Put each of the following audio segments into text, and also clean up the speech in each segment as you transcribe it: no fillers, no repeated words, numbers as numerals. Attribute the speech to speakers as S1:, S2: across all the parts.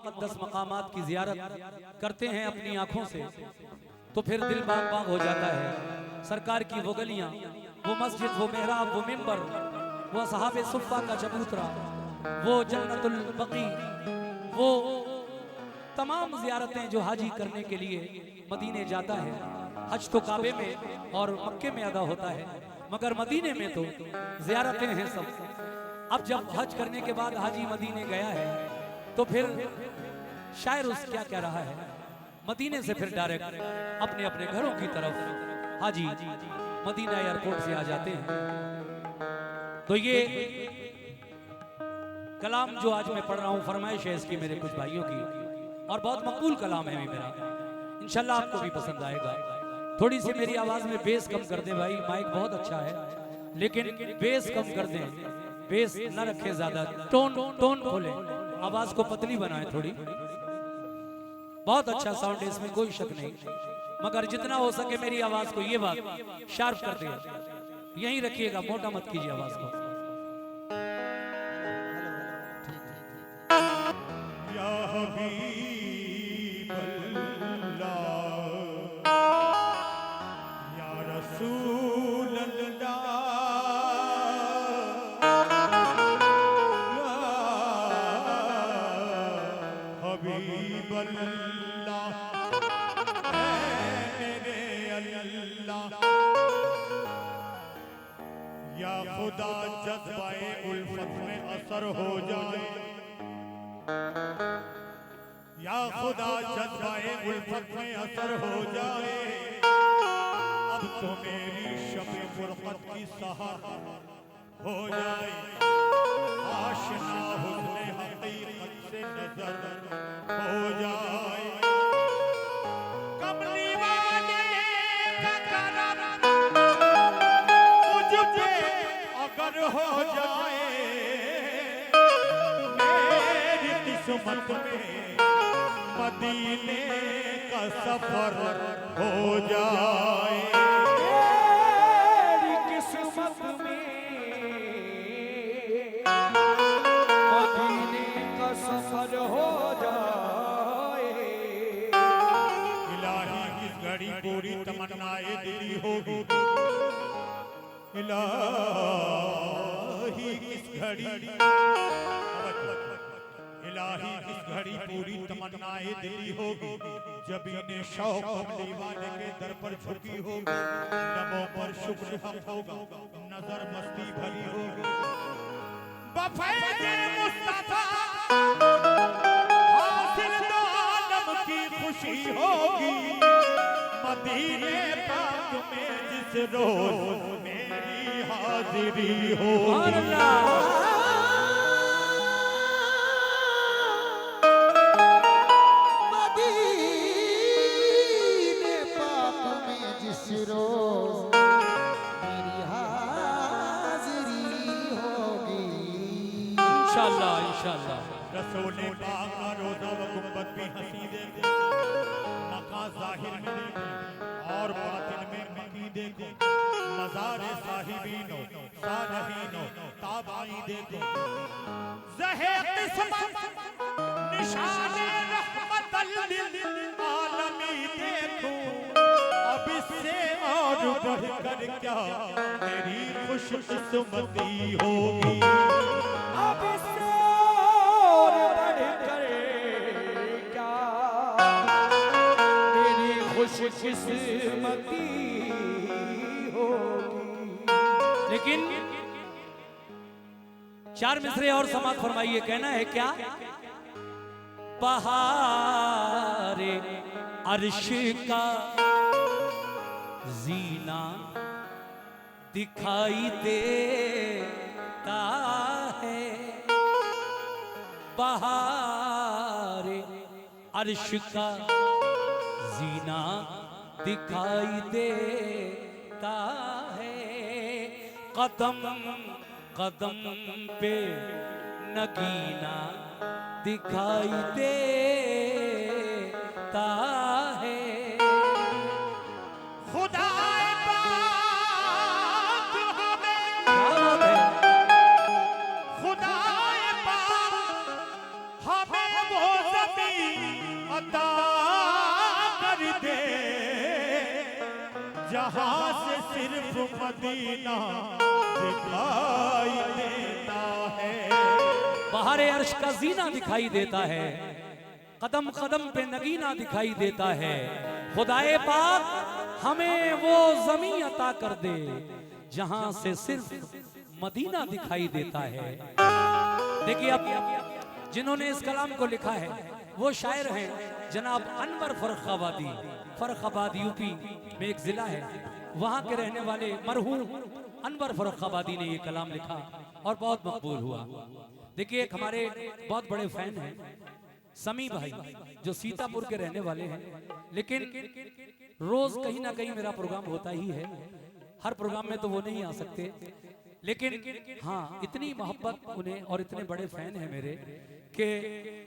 S1: मुक़द्दस मकामात की ज़ियारत करते हैं अपनी आँखों से तो फिर दिल बाग बाग हो जाता है। सरकार की वो गलियाँ, वो मस्जिद, वो मेहराब, वो मिंबर, वो असहाबे सुफ़ा का चबूतरा, वो जन्नतुल बकी, वो तमाम ज़ियारतें जो हाजी करने के लिए मदीने जाता है। हज तो काबे में और मक्के में अदा होता है, मगर मदीने में तो ज़ियारतें हैं सब। अब जब हज करने के बाद हाजी मदीने गया है तो फिर शायर उस क्या कह रहा है, मदीने से फिर डायरेक्ट अपने अपने घरों की तरफ हाजी मदीना एयरपोर्ट से आ जाते हैं। तो ये कलाम जो आज मैं पढ़ रहा हूँ फरमाइश है इसकी मेरे कुछ भाइयों की, और बहुत मकबूल कलाम है मेरा, इंशाल्लाह आपको भी पसंद आएगा। थोड़ी सी मेरी आवाज में बेस कम कर दें भाई, माइक बहुत अच्छा है लेकिन बेस कम कर दें, बेस न रखें ज्यादा, टोन टोन खोलें, आवाज को पतली बनाएं थोड़ी। बहुत अच्छा साउंड है इसमें कोई शक नहीं, मगर जितना हो सके मेरी आवाज को ये बात शार्प कर दे, यहीं रखिएगा, मोटा मत कीजिए आवाज को।
S2: या हबीब अल्लाह, या रसूल अल्लाह, या हबीब अल्लाह, ऐ मेरे अल्लाह, या खुदा जज्बाए उल्फत में असर हो जाए, या खुदा जज्बाए उल्फत में असर हो जाए, अब तो मेरी शब-ए फुरक़त की सहर हो जाए, आशना हुस्ने हकीकत से नजर हो जाए, कमली वाले का करम मुझ पे अगर हो जाए, मेरी किस्मत में मदीने का सफर हो जाए,
S1: मेरी किस्मत में मदीने का सफर हो जाए।
S2: इलाही किस घड़ी पूरी तमन्नाए दिली होगी, इलाही किस घड़ी, इलाही किस घड़ी पूरी तमन्नाए दिली होगी, जब इन्हें शौक कमली वाले के दर पर झुकी होगी, लबों पर शुक्र हक होगा, नजर मस्ती भरी होगी, बफ़ैज़े मुस्तफ़ा हासिल तो आलम की खुशी होगी, मदीने पाक में जिस रोज मेरी हाजिरी होगी,
S3: रोज मेरी हाजिरी होगी,
S1: इंशाअल्लाह इंशाअल्लाह।
S2: रसूले पाक का रोज़ा व गुंबद भी हंसी देखो, मका ज़ाहिर में देखो और बातिन में मकी देखो, मज़ारे साहिबीनो सालहीनो ताबाई देखो, ज़हे किस्मत निशाने रहमतल लिल आलमी देखो, अब इससे और बढ़कर क्या मेरी खुशकिस्मती होगी,
S1: अब इससे और बढ़कर क्या मेरी खुशकिस्मती होगी। लेकिन चार मिसरे और समाप्त फरमाइए, कहना है क्या, बहारे अर्श का जीना दिखाई देता है, बहारे अर्श का जीना दिखाई देता है, कदम कदम पे नगीना दिखाई देता है,
S2: खुदा पाक हमें, खुदा पाक हमें वो ज़द जहां से सिर्फ मदीना दिखाई देता है।
S1: बहारे अर्श का जीना दिखाई देता है, कदम कदम पे नगीना दिखाई देता है। खुदाए पाक हमें वो ज़मीं अता कर दे जहां से सिर्फ मदीना दिखाई देता है। देखिए अब जिन्होंने इस कलाम को लिखा है वो शायर हैं जनाब अनवर फर्रुखाबादी। फर्रुखाबाद यूपी में एक जिला है, वहां के रहने वाले मरहूम अनवर फर्रुखाबादी ने ये कलाम लिखा और बहुत मकबूल हुआ। देखिए एक हमारे बहुत बड़े फैन हैं समी भाई, जो सीतापुर के रहने वाले हैं, लेकिन रोज कहीं ना कहीं मेरा प्रोग्राम होता ही है। हर प्रोग्राम में तो वो नहीं आ सकते, लेकिन हाँ इतनी मोहब्बत उन्हें और इतने बड़े फैन हैं मेरे कि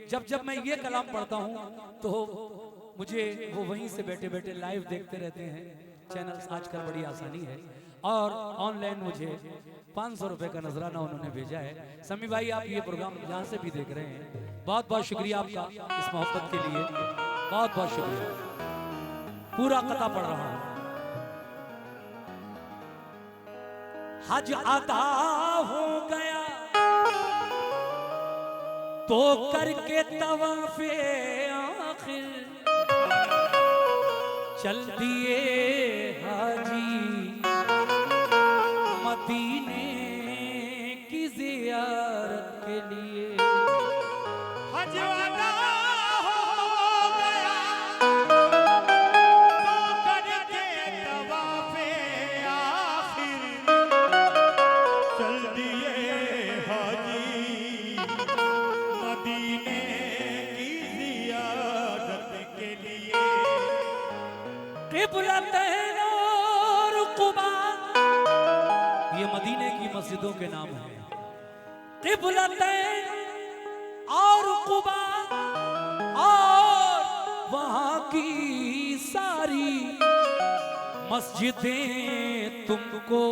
S1: जब जब मैं ये कलाम पढ़ता हूँ तो मुझे वो वहीं से बैठे बैठे लाइव देखते रहते हैं। चैनल्स आजकल बड़ी आसानी है और ऑनलाइन मुझे 500 रुपए का नजराना उन्होंने भेजा है। समी भाई आप ये प्रोग्राम जहाँ से भी देख रहे हैं, बहुत बहुत शुक्रिया आपका इस मोहब्बत के लिए, बहुत बहुत शुक्रिया। पूरा कथा पढ़ रहा हूँ। हज अदा हो गया तो करके तवाफे आखिर चल दिए हाजी मदीने की जियारत के लिए।
S2: हज अदा हो गया तो करके तवाफे आखिर चल दिए हाजी मदीने की जियारत के लिए।
S1: क़िबलतैन और क़ुबा, ये मदीने की मस्जिदों के नाम हैं। क़िबलतैन और क़ुबा और वहाँ की सारी मस्जिदें तुमको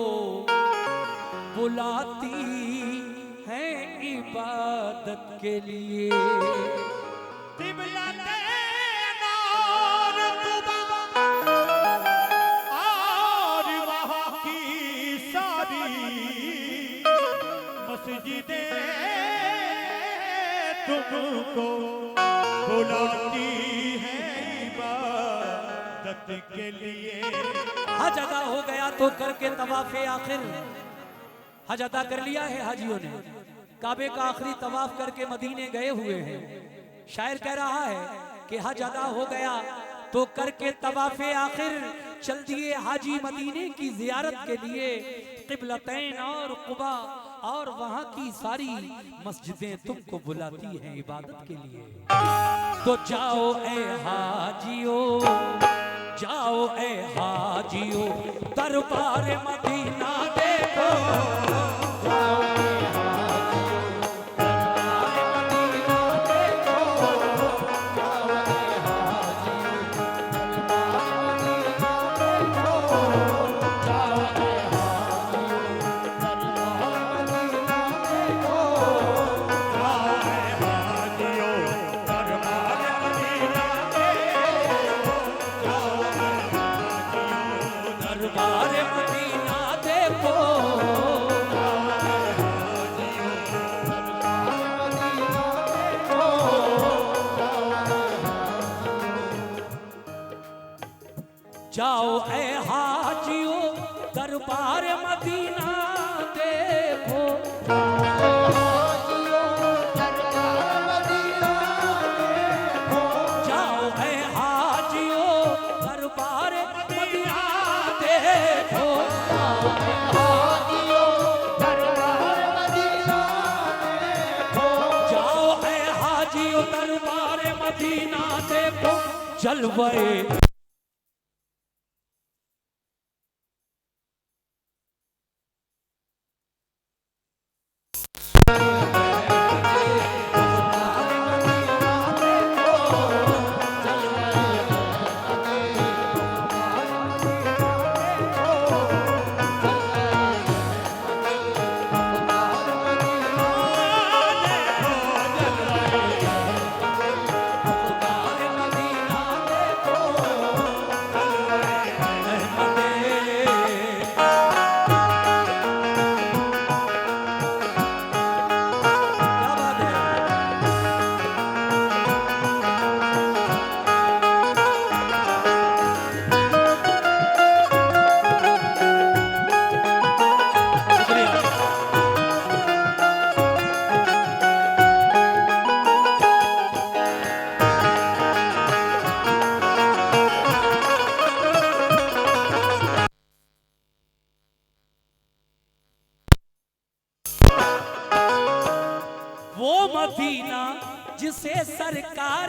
S1: बुलाती हैं इबादत के लिए।
S2: क़िबलतैन और क़ुबा और वहाँ की सारी मस्जिदें तुमको बुलाती हैं इबादत के लिए।
S1: हज अदा हो गया तो करके तवाफे आखिर, हज अदा कर लिया है हाजियों ने, काबे का आखिरी तवाफ करके मदीने गए हुए हैं। शायर कह रहा है कि हज अदा हो गया तो करके तवाफे आखिर चल दिए हाजी मदीने की जियारत के लिए। क़िबलतैन और क़ुबा और वहाँ की सारी मस्जिदें तुमको बुलाती हैं इबादत के लिए। तो जाओ ए हाजियो, जाओ ए हाजियो दरबार मदीना देखो। जाओ ए हाजियो दरबार मदीना देखो। जाओ ए हाजियो दरबार मदीना देखो। जाओ ए हाजियो दरबार मदीना देखो। दरबार मदीना देखो। जाओ ए हाजियो दरबार मदीना देखो। जाओ ए हाजियो दरबार मदीना देखो। जाओ ए हाजियो दरबार मदीना देखो। जलवे दरबार मदीना देखो।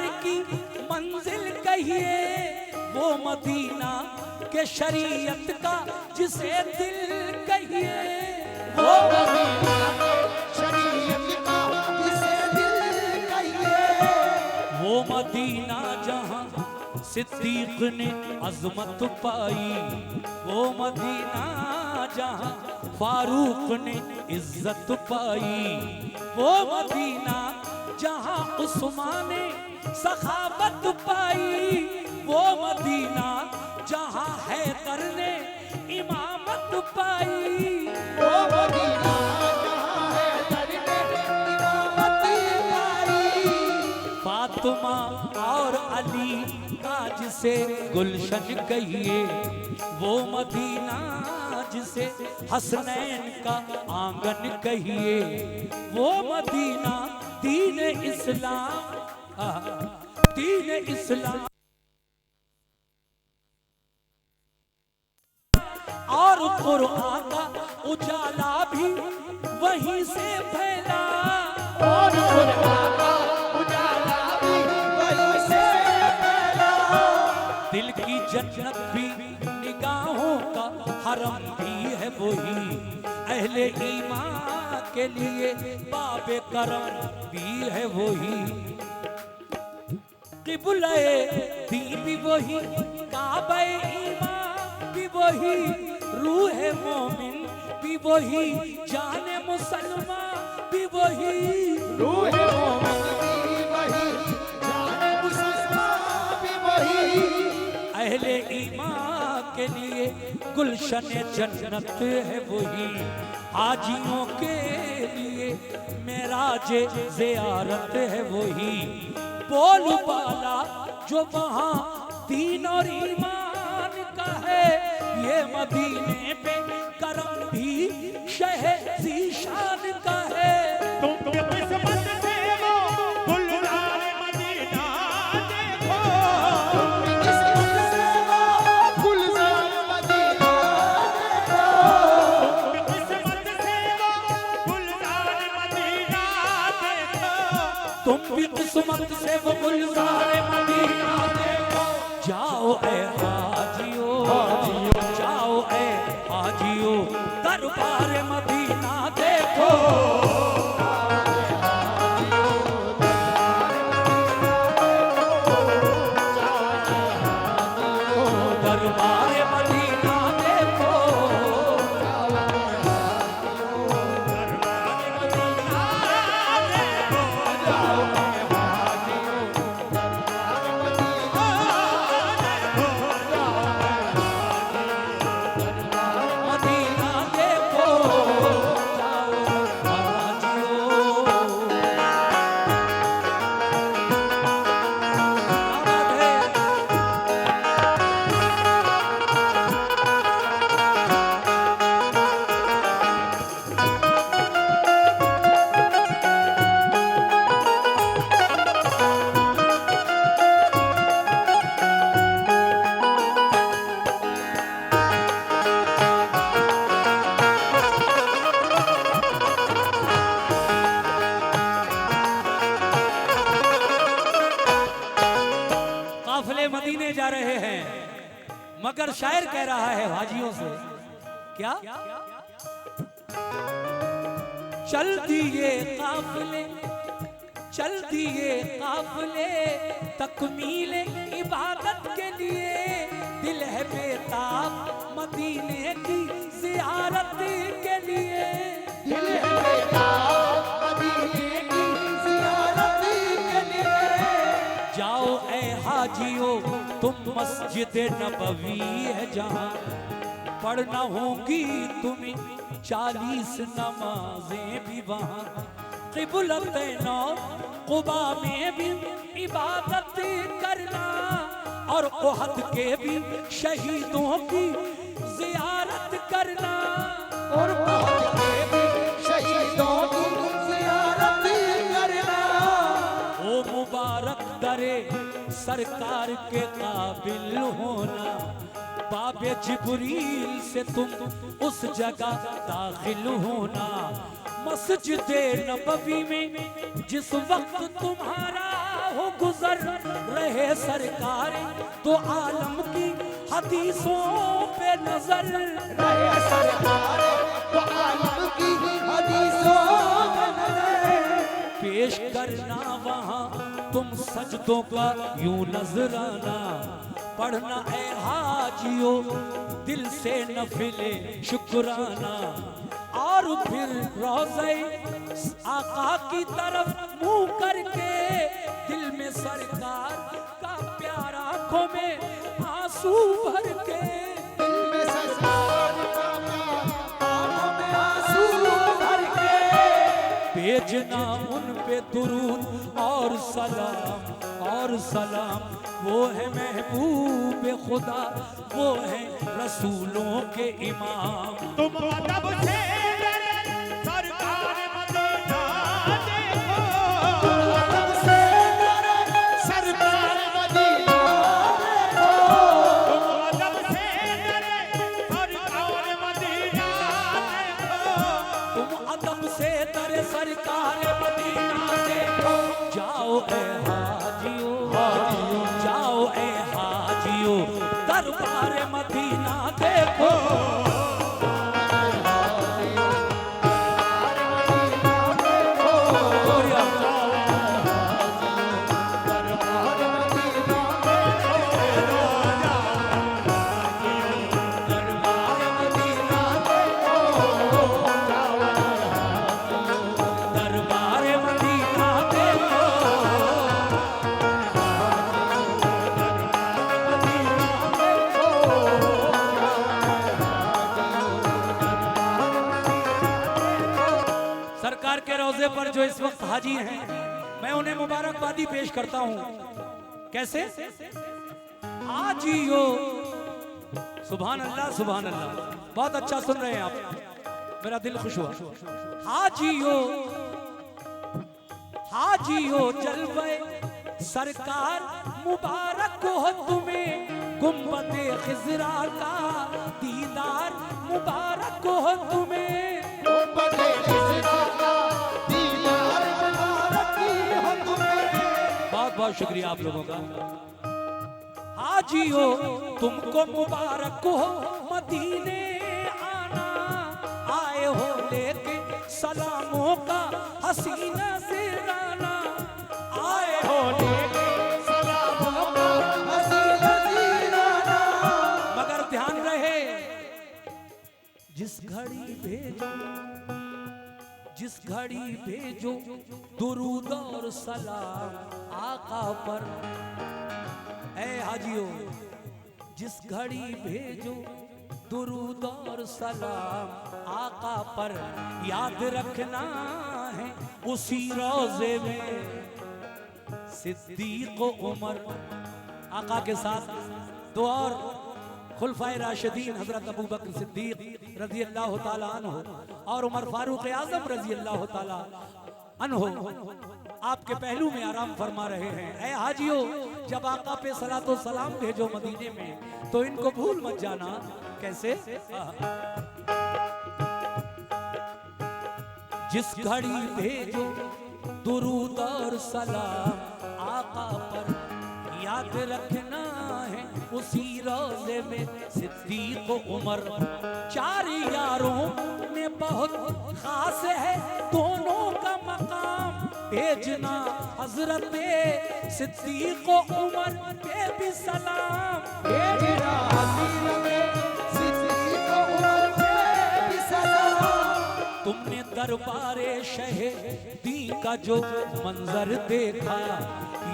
S1: प्यार की मंजिल कहिए, वो मदीना के शरीयत का जिसे दिल कहिए, वो
S3: मदीना शरीयत का जिसे दिल कहिए,
S1: वो मदीना जहां सिद्दीक ने अजमत पाई, वो मदीना जहां फारूक ने इज्जत पाई, वो मदीना जहां उस्मान ने सखावत पाई, वो मदीना जहां हैदर ने इमामत पाई,
S3: वो मदीना जहां हैदर ने इमामत पाई,
S1: फातिमा और अली का जिसे गुलशन कहिए, वो मदीना जिसे हसनैन का आंगन कहिए, वो मदीना दीन इस्लाम, दीन इस्लाम और कुरान का उजाला भी वहीं से फैला,
S3: और कुरान का उजाला भी वहीं से फैला,
S1: दिल की जन्नत भी निगाहों का हरम भी है वही, अहले ईमान के लिए बाबे करम भी है वही, किबले दी भी वही, काबे ईमान भी वही, रूह मोमिन भी वही, जाने मुसलमान भी वही,
S3: रूह मोमिन भी वही, जाने मुसलमान भी वही,
S1: अहले ईमान के लिए गुलशन जन्नत है वही, हाजियों के लिए मेराज ज़ियारत है वही, बोल बाला जो वहाँ दीन और ईमान का है, ये मदीने पे करम भी शह ज़ीशान का है,
S2: तुम किस्मत से वो गुलजार मदीना देखो,
S3: किस्मत से वो गुलजार मदीना देखो,
S2: किस्मत से वो गुलजार मदीना देखो,
S1: तुम भी किस्मत से वो गुलजार मदीना देखो, जाओ ऐ हाजियो, जाओ ऐ हाजियो, दरबार मदीना देखो, दरबार मदीना देखो, मदीना देखो, जाओ हाजियो, आबाद है। काफिले मदीने जा रहे हैं, मगर शायर कह रहा है हाजियों से, क्या चल दिए काफिले, चल दिए काफिले तकमील इबादत के लिए, दिल है बेताब मदीने की ज़ियारत के लिए,
S3: दिल है बेताब मदीने की ज़ियारत के लिए,
S1: जाओ ऐ हाजियो तुम मस्जिद नबवी है जहाँ, पढ़ना होगी तुम्हें 40 नमाजें भी वहाँ, क़िबलतैनो क़ुबा में भी इबादत करना, और उहद के भी शहीदों की ज़ियारत करना,
S3: और उहद के भी शहीदों की ज़ियारत करना,
S1: ओ मुबारक दरे सरकार के काबिल होना, बाबे जिब्रील से तुम उस जगह दाखिल होना, मस्जिद नबवी में जिस वक्त तुम्हारा हो गुजर रहे सरकार, तो आलम की हदीसों पे नजर
S3: रहे सरकार, तो आलम की हदीसों में नजर।
S1: पेश करना वहाँ तुम सजदों का यूं नजराना, पढ़ना ए हाजियो दिल से नफिले शुक्राना, और फिर रोज़े आका की तरफ मुंह करके दिल में सरकार का प्यार आंखों में आंसू भर के,
S3: दिल में सरकार का प्यार आंखों में आंसू भर के।
S1: भेजना उन पे दुरूद और सलाम, वो है महबूब खुदा, वो है रसूलों के इमाम।
S2: तुम अदब से सरकार मदीना देखो,
S3: अदब से सरकार मदीना देखो,
S2: तुम अदब से सरकार मदीना देखो,
S1: तुम अदब से तेरे सरकार मदीना देखो। जाओ ए हाजियो, जाओ ए हाजियो दरबार मदीना देखो। दरबार मदीना देखो। सरकार के रोजे पर जो इस वक्त हाजी हैं, मैं उन्हें मुबारकबादी पेश करता हूं। कैसे? हाजियो, सुभान अल्लाह सुभान अल्लाह, बहुत अच्छा सुन रहे हैं आप, मेरा दिल खुश हुआ। हाजियो हाजियो जलवे सरकार मुबारक हो तुम्हें, गुम्बदे खिजरा का दीदार मुबारक हो तुम्हें।
S3: गुम्बदे खिजरा का दीदार मुबारक हो तुम्हें।
S1: बहुत बहुत शुक्रिया आप लोगों का। हाजियो तुमको मुबारक हो मदीने आना, आए हो लेके सलामों का हसीना सिराना, आए हो लेके
S3: सलामों का हसीना सिराना।
S1: मगर ध्यान रहे, जिस घड़ी भेजो, जिस घड़ी भेजो दुरूद और सलाम आका पर, ऐ हाजियो जिस घड़ी भेजो दुरूद और सलाम आका पर, याद रखना है उसी रोजे में सिद्दीक उमर, आका के साथ दो और खुलफाए राशिदीन हजरत अबू बकर सिद्दीक रजी अल्लाह ताला अन्हु और उमर फारूक आजम रजी अल्लाह ताला अन्हु आपके पहलू में आराम फरमा रहे हैं। ऐ हाजियो, जब आका पे सलातो सलाम भेजो मदीने में, तो इनको भूल मत जाना। कैसे? जिस घड़ी भेजो दुरूद और सलाम आका पर, याद रखना है उसी रोजे में सिद्दीक उमर। चार यारों में बहुत खास है दोनों का मकाम, भेजना हजरत सिद्दीक उमर पे भी सलाम,
S3: भेजना हज़रत सिद्दीक उमर पे भी सलाम।
S1: तुमने दरबारे शहीदी का जो मंजर देखा,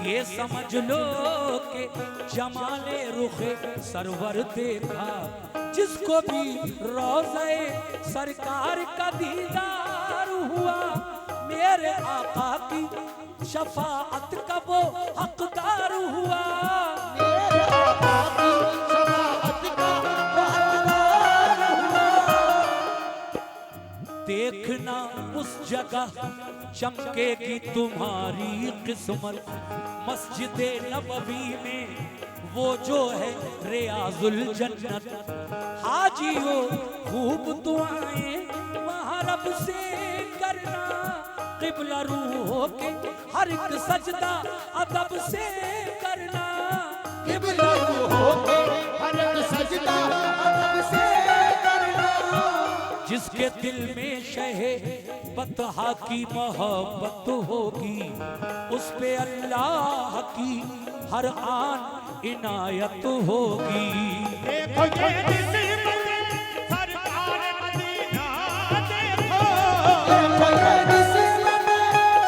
S1: ये समझ लो कि जमाले रुखे सरवर देखा। जिसको भी रोज़े सरकार का दीदार हुआ, मेरे आका की शफाअत का वो हकदार हुआ।
S3: मेरे आका की शफाअत का वो हकदार हुआ।
S1: देखना उस जगह चमकेगी तुम्हारी किस्मत, मस्जिद नबवी में वो जो है रियाजुल जन्नत। हाजियो खूब दुआएं वहाँ रब से करना, किबला रूहों के हर एक सजदा अदब से करना।
S3: किबला रूहों के हर एक सजदा अदब से करना।
S1: जिसके दिल में शहे बतहा की मोहब्बत होगी, उस पे अल्लाह की हर आन इनायत होगी।
S2: देखो ये निस्बत सरकार मदीना, देखो
S3: देखो ये निस्बत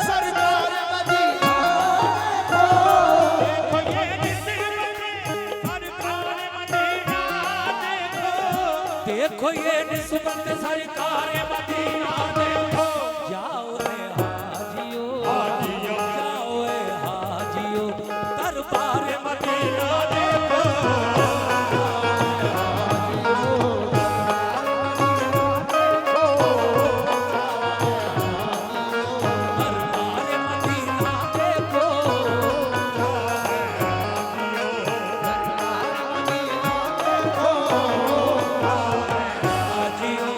S3: सरकार मदीना,
S2: देखो ये निस्बत सरकार मदीना, देखो
S1: देखो ये निस्बत सरकार मदीना देखो। जाओ रे हाजियो,
S2: हाजियो।
S1: जाओ रे हाजियो, दरबार मदीना देखो। दरबार मदीना देखो। हाजियो,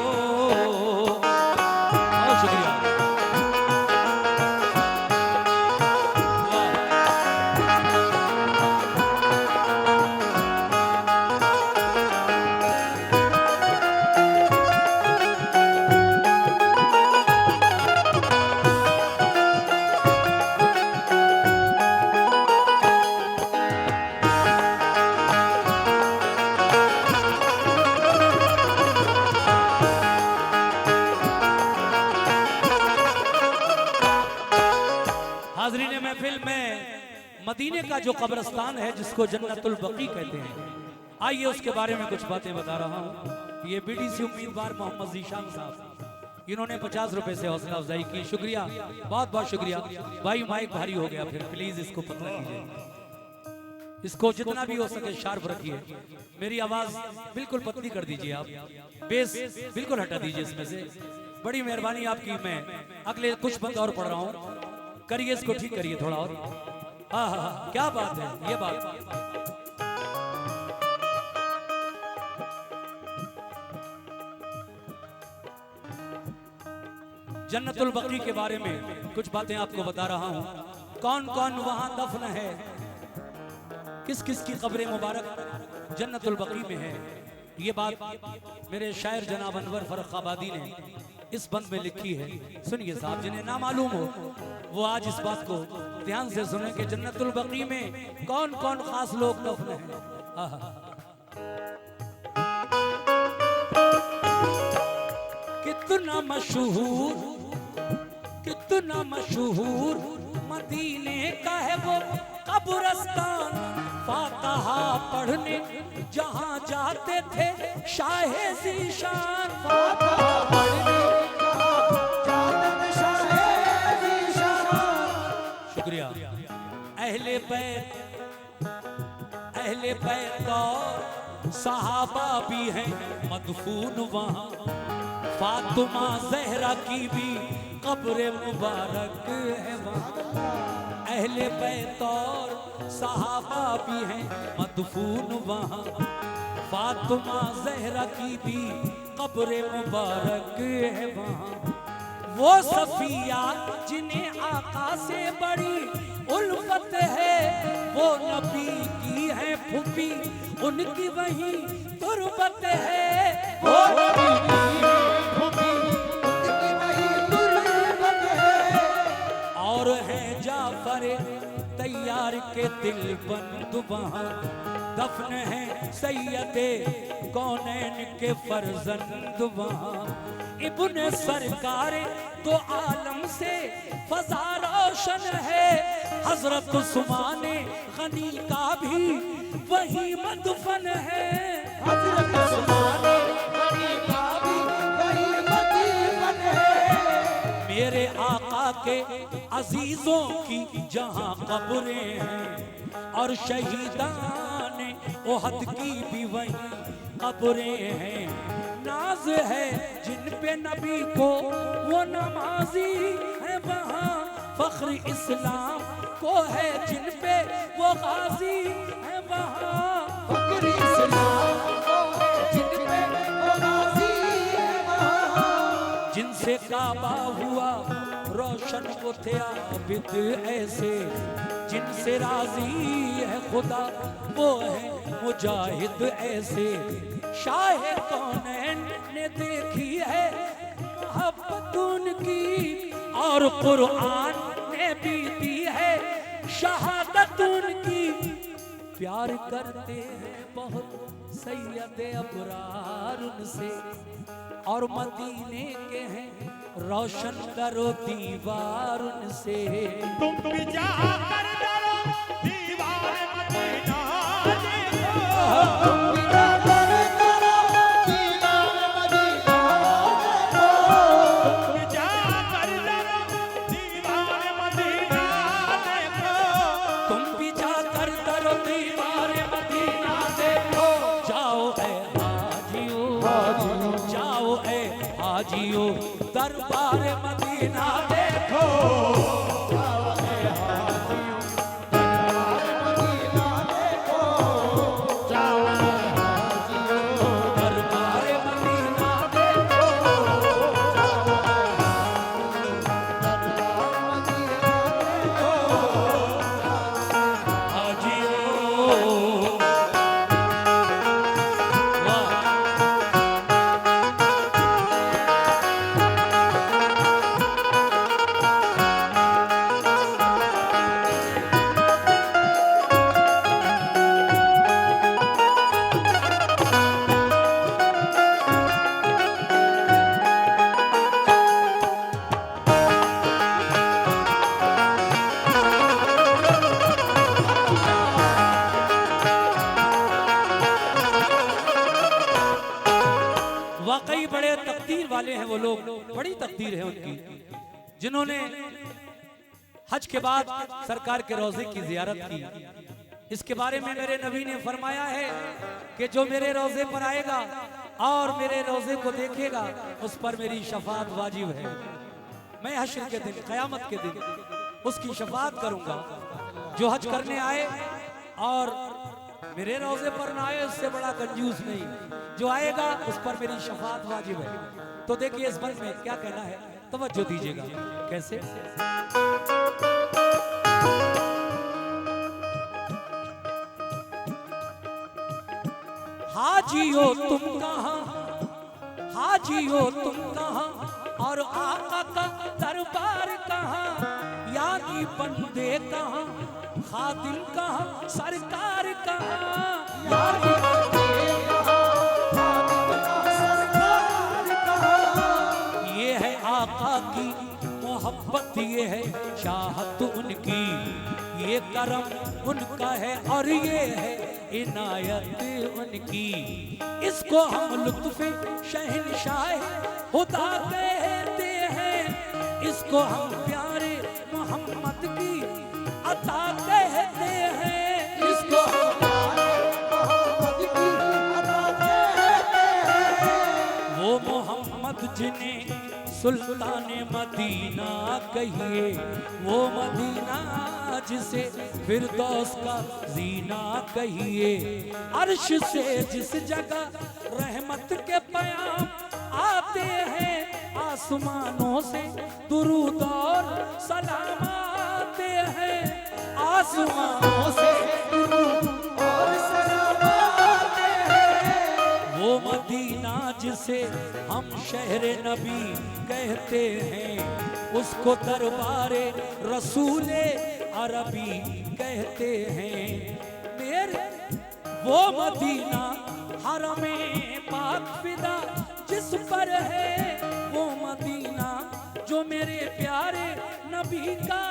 S1: बहुत शुक्रिया। वाह। हाज़रीन महफिल में मदीने का जो कब्रिस्तान है जिसको जन्नतुल बकी कहते हैं, आइए उसके बारे में कुछ बातें बता रहा हूँ। ये बीडीसी उम्मीदवार मोहम्मद जीशान साहब, इन्होंने 50 रुपए से हौसला अफजाई की। शुक्रिया, बहुत बहुत शुक्रिया भाई। माइक भारी हो गया, फिर प्लीज इसको पतला कीजिए, इसको जितना भी हो सके शार्प रखिए। मेरी आवाज बिल्कुल पतली कर दीजिए आप, बेस बिल्कुल हटा दीजिए इसमें से, बड़ी मेहरबानी आपकी। मैं अगले कुछ बंद और पढ़ रहा हूँ, करिए इसको, ठीक करिए थोड़ा और। हाँ हाँ हाँ, क्या बात है ये बात। जन्नतुल बकी के बारे में कुछ बातें आपको बता रहा हूँ। कौन कौन वहां दफन है, किस किस की कब्रें मुबारक जन्नतुल बकी में है, ये बात मेरे शायर जनाब अनवर फर्रुखाबादी ने इस बंद में लिखी है। सुनिए साहब, जिन्हें ना मालूम हो वो आज इस बात को ध्यान से सुने कि जन्नतुल बकी में कौन कौन खास लोग दफन हैं। आहा। कितना मशहूर, कितना मशहूर मदीने का है वो कब्रिस्तान। फातिहा पढ़ने जहाँ जाते थे शाहे ज़ीशान।
S3: फातिहा पढ़ने जहाँ जाते शाहे ज़ीशान।
S1: शुक्रिया। अहले बैत और सहाबा भी हैं मदफून वहाँ। फातिमा ज़हरा की भी कब्र मुबारक है वहाँ। अहले बैत और सहाबा भी हैं मदफून वहाँ। फातिमा ज़हरा की भी कब्र मुबारक है वहाँ। वो सफिया जिन्हें आका से बड़ी उल्फत है, वो नबी की है फूफी, उनकी वही तुरबत है।
S3: वो नबी की फूफी, उनकी वही तुरबत है।
S1: और है जाफर तैयार के दिल बंद वहाँ। दफन है सैयदे कौनैन के फर्जंद वहाँ। इब्ने सरकार तो आलम से फजा रोशन है। हजरत उस्मान गनी का भी वही मदफन है।
S3: हजरत उस्मान गनी का भी वही मदफन है।
S1: मेरे आका के अजीजों की जहाँ कब्रें हैं, और शहीदान ओहद की भी वही कब्रें हैं। नाज है जिन पे नबी को वो नमाजी है वहाँ। फख्र इस्लाम को है जिन पे वो गाजी है वहाँ।
S3: फख्र इस्लाम को है जिन पे वो गाजी है वहाँ।
S1: जिनसे काबा हुआ रोशन रोशन वो थे आबिद ऐसे जिनसे राजी है खुदा, वो है मुजाहिद ऐसे। शाह कौनैन ने देखी है मोहब्बत उनकी, और कुरान ने भी दी है शहादत उनकी। प्यार करते हैं बहुत सैयद अबरार उनसे, और मदीने के हैं रोशन करो दीवार उनसे।
S2: तुम भी जाकर करो दीवार मदीना देखो,
S3: तुम भी जाकर करो दीवार मदीना देखो,
S2: तुम भी जाकर करो दीवार मदीना देखो,
S1: तुम भी जाकर करो दीवार मदीना देखो। जाओ ए हाजियो, जाओ ए हाजियो दरबार मदीना देखो। दरबार मदीना देखो। हाजियो वाह। वाकई बड़े तकदीर वाले हैं वो लोग, बड़ी तकदीर है उनकी, जिन्होंने हज के बाद सरकार के रोजे की जियारत की। इसके बारे में मेरे नबी ने फरमाया है कि जो मेरे रोजे पर आएगा और मेरे रोजे को देखेगा उस पर मेरी शफाअत वाजिब है। मैं हश्र के दिन, क़यामत के दिन उसकी शफाअत करूंगा। जो हज करने आए और मेरे रोजे पर ना आए उससे बड़ा कंजूस नहीं, जो आएगा उस पर मेरी शफाअत वाजिब है। तो देखिए इस बंद में क्या कहना है, तवज्जो दीजिएगा। कैसे? हाजियो तुम कहाँ, हाजियो तुम कहाँ, और आका का दरबार कहाँ, यानी बंदे कहाँ, खादिम कहाँ, सरकार कहाँ, यानी बंदे कहाँ, सरकार कहाँ। ये है आका की मोहब्बत, ये है चाहत उनकी, ये करम उनका है और ये है इनायत उनकी। इसको हम लुत्फ़े शहंशाह खुदा कहते हैं, इसको हम प्यारे मोहम्मद की अता कहते हैं, इसको हम प्यारे मोहम्मद की अता कहते हैं। वो मोहम्मद जिन्हें सुल्तान मदीना कहिए, वो मदीना जिसे फिरदौस का जीना कहिए। अर्श से जिस जगह रहमत के पयाम आते हैं, आसमानों से दुरूद और सलाम आते हैं, आसमानों से दुरूद और सलाम आते हैं। वो मदीना जिसे हम शहर नबी कहते हैं, उसको दरबारे रसूले अरबी कहते हैं। मेरे वो मदीना हरमे पाक फिदा जिस पर है, वो मदीना जो मेरे प्यारे नबी का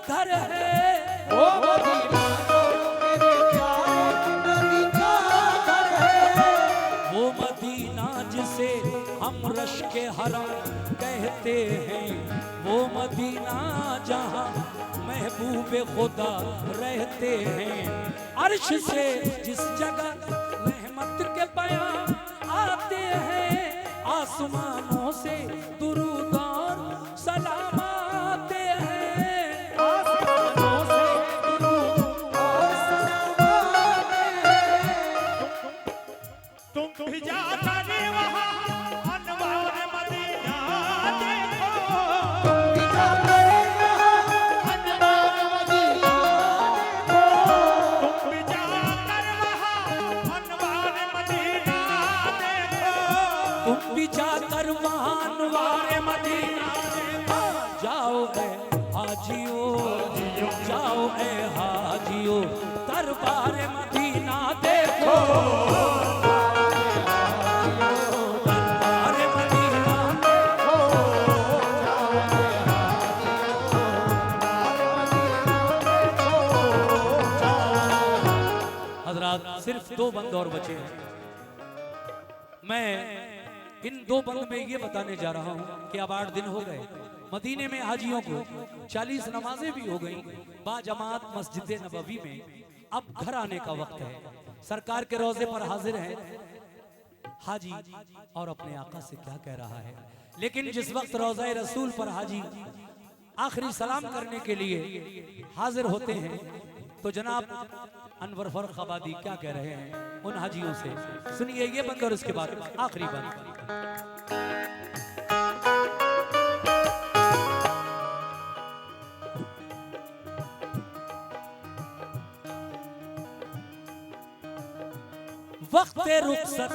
S1: घर है, वो मदीना जो मेरे प्यारे नबी का घर है। वो मदीना जिसे हम रश के हरम कहते हैं, वो मदीना जहाँ महबूबे खुदा रहते हैं। अर्श से जिस जगह रहमत के बयान आते हैं, आसमानों से दुरूद और सलाम आते हैं, आसमानों से दुरूद और सलाम आते हैं।
S2: तुम भी जाकर वहाँ अनवार मदीना देखो,
S3: तुम भी जाकर
S1: हाजियो दरबार मदीना देखो, दरबार मदीना हजरात सिर्फ 2 बंद और बचे हैं। मैं इन 2 बंद में ये बताने जा रहा हूँ कि अब 8 दिन हो गए, मदीने में हाजियों को 40 नमाजें भी हो गई बाजमात मस्जिद नबवी में। अब घर आने का वक्त है, सरकार के रोजे पर हाजिर है हाजी और अपने आका से क्या कह रहा है। लेकिन जिस वक्त रोज़ा रसूल पर हाजी आखिरी सलाम करने के लिए हाजिर होते हैं तो जनाब अनवर फर्रुख आबादी क्या कह रहे हैं उन हाजियों से, सुनिए ये बंद और उसके बाद आखिरी बंद। वक्त रुखसत,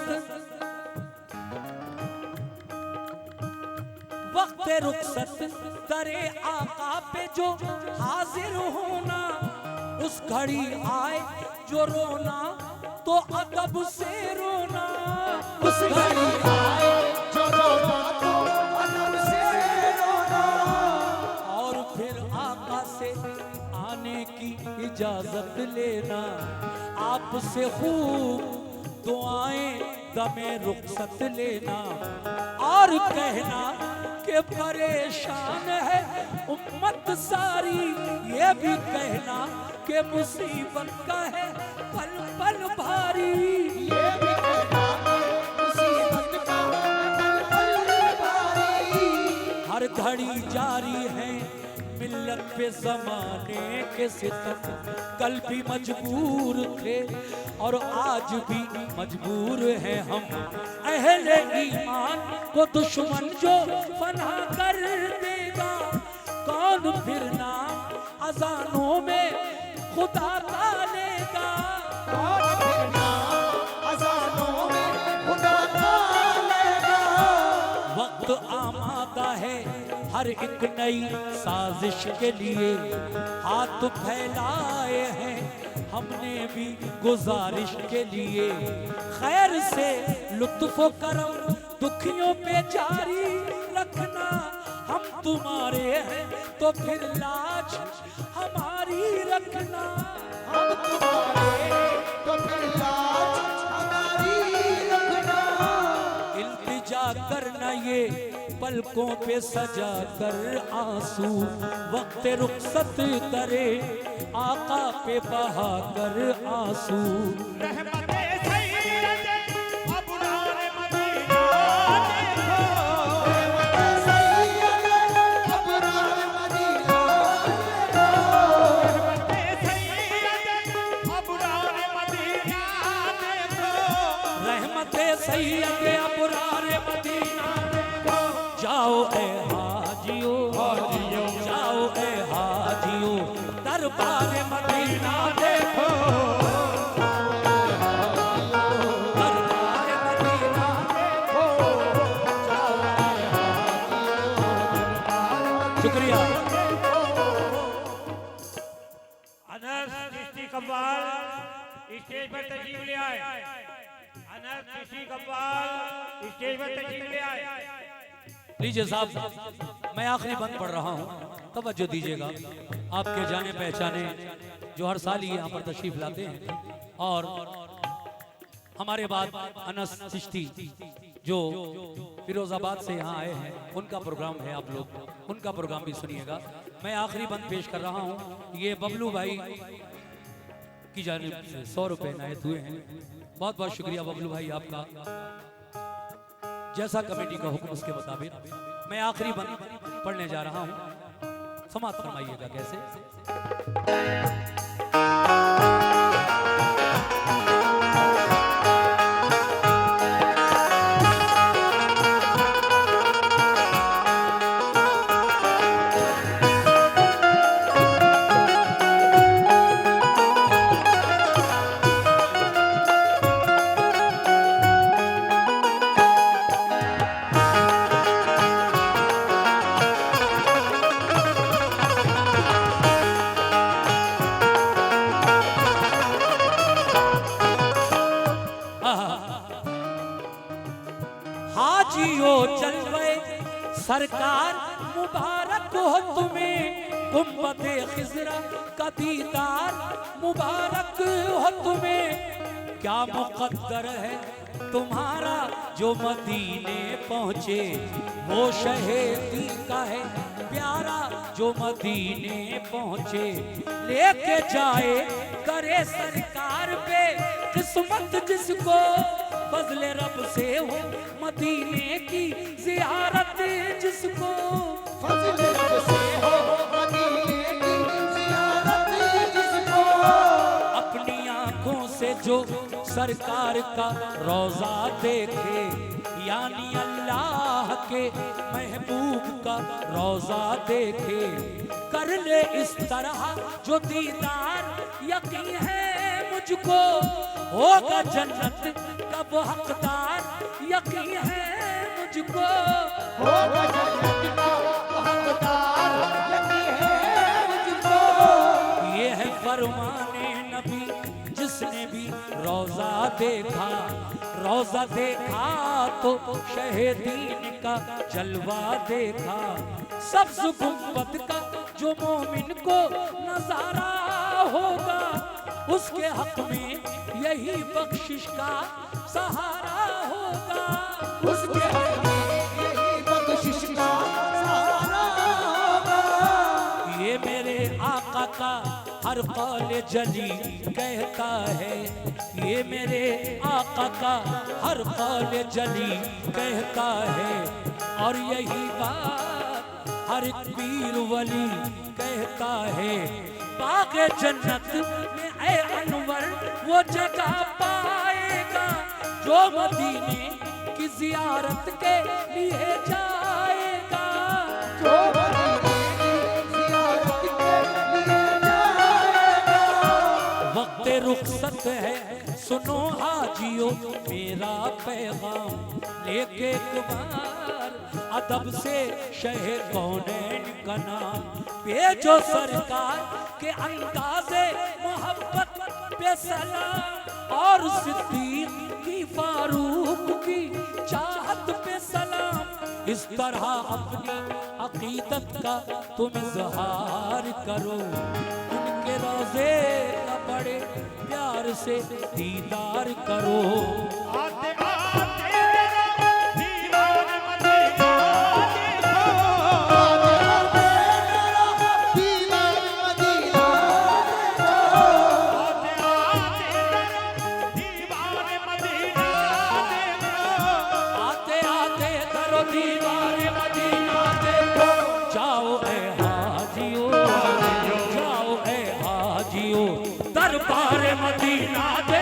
S1: वक्त रुखसत दरे आका पे जो हाजिर होना, उस घड़ी आए जो रोना तो अदब से रोना,
S3: उस घड़ी आए जो रोना तो अदब से रोना,
S1: और फिर आका से आने की इजाजत लेना, आपसे खूब दुआएं दमे रुखसत लेना, और कहना कि परेशान है उम्मत सारी, ये भी कहना कि मुसीबत का है पल पल भारी,
S3: ये भी कहना मुसीबत का पल पल भारी।
S1: हर घड़ी जारी है मिल्लत पे ज़माने के सितम, कल भी मजबूर थे और आज भी मजबूर हैं हम, अहले ईमान को दुश्मन जो फना कर देगा, कौन फिर नाम अजानों में खुदा का लेगा,
S3: कौन फिर नाम अज़ानों में खुदा का लेगा।
S1: वक्त आमादा है हर एक नई साजिश के लिए, हाथ फैलाए हैं हमने भी गुजारिश के लिए, खैर से लुत्फ़ करम दुखियों पे जारी रखना, हम तुम्हारे हैं तो फिर लाज हमारी रखना,
S3: हम तुम्हारे तो फिर लाज हमारी रखना।
S1: इल्तिजा करना ये पलकों पे सजा कर आंसू, वक्त रुखसत करे आका पे बहा कर आंसू,
S2: रहमते सैयद अबरार मदीना देखो,
S3: सैयद अबरार मदीना देखो,
S2: रहमते सैयद अबरार मदीना देखो,
S1: रहमते सैयद अबरार मदीना देखो, जाओ ए हाजियो जाओ ए हाजियो दरबार मदीना देखो, दरबार मदीना देखो, शुक्रिया।
S4: अनस चिश्ती कव्वाल स्टेज पर तशरीफ ले आए। अनस चिश्ती कव्वाल स्टेज पर तशरीफ ले आए।
S1: लीजिए साहब, मैं आखिरी बंद पढ़ रहा हूँ, तवज्जो दीजिएगा। आपके जाने पहचाने जो हर साल ही यहाँ पर तशरीफ लाते हैं, और हमारे बाद अनस चिश्ती जो फिरोजाबाद से यहाँ आए हैं, उनका प्रोग्राम है, आप लोग उनका प्रोग्राम भी सुनिएगा। मैं आखिरी बंद पेश कर रहा हूँ, ये बबलू भाई की जानिब से 100 रुपये नायत हुए हैं। बहुत बहुत शुक्रिया बबलू भाई आपका, जैसा कमेटी का हुक्म उसके मुताबिक मैं आखिरी बंद पढ़ने जा रहा हूं, समाप्त फरमाइएगा कैसे। सरकार मुबारक हो तुम्हें, गुंबदे खिजरा का दीदार मुबारक हो तुम्हें। क्या मुकद्दर है तुम्हारा जो मदीने पहुँचे, वो शहेदी का है प्यारा जो मदीने पहुँचे। लेके जाए करे सरकार पे किस्मत जिसको, फजले रब से हो मदीने की जियारत जिसको।
S3: फजल रब से हो मदीने की जियारत जिसको।
S1: अपनी आंखों से जो सरकार का रोजा देखे, यानी अल्लाह के महबूब का रोजा देखे, कर ले इस तरह जो दीदार, यकीन है मुझको होगा जन्नत का वो हकदार, यकीन है मुझको
S3: होगा जन्नत का हकदार, यकीन है मुझको।
S1: ये है फरमाने नबी जिसने भी रोजा देखा, रोजा देखा तो शहीदीन का जलवा देखा। सब्ज़ गुंबद का जो मोमिन को नजारा होगा, उसके हक में यही बख्शिश का सहारा होगा।
S3: उसके यही बख्शिश का सहारा होगा।
S1: ये मेरे आका का हर कौल जली कहता है, ये मेरे आका का हर कौल जली कहता है। और यही बात हर एक पीर वली कहता है। बाग़े जन्नत में ऐ अनवर वो जगह पाएगा जो मदीने की जियारत के लिए जाएगा।
S3: जो मदीने की जियारत के लिए जाएगा।
S1: वक्त रुखसत है सुनो हाजियो मेरा पैगाम, लेके एक बार अदब से शहे कौनैन का नाम। भेजो सरकार के अंदाज़े मोहब्बत पे सलाम, और सिद्दीक की फारूक की चाहत पे सलाम। इस तरह अपनी अकीदत का तुम इजहार करो, उनके रोज़े का बड़े प्यार से दीदार करो।
S2: आते आते मेरा दीवान मदीना देखो।
S3: आते आते मेरा दीवान मदीना देखो।
S2: आते आते मेरा दीवान मदीना देखो।
S1: आते आते करो दीवार मदीना देखो। जाओ ए हाजियो, जाओ ए हाजियो, दरबार मदीना देखो।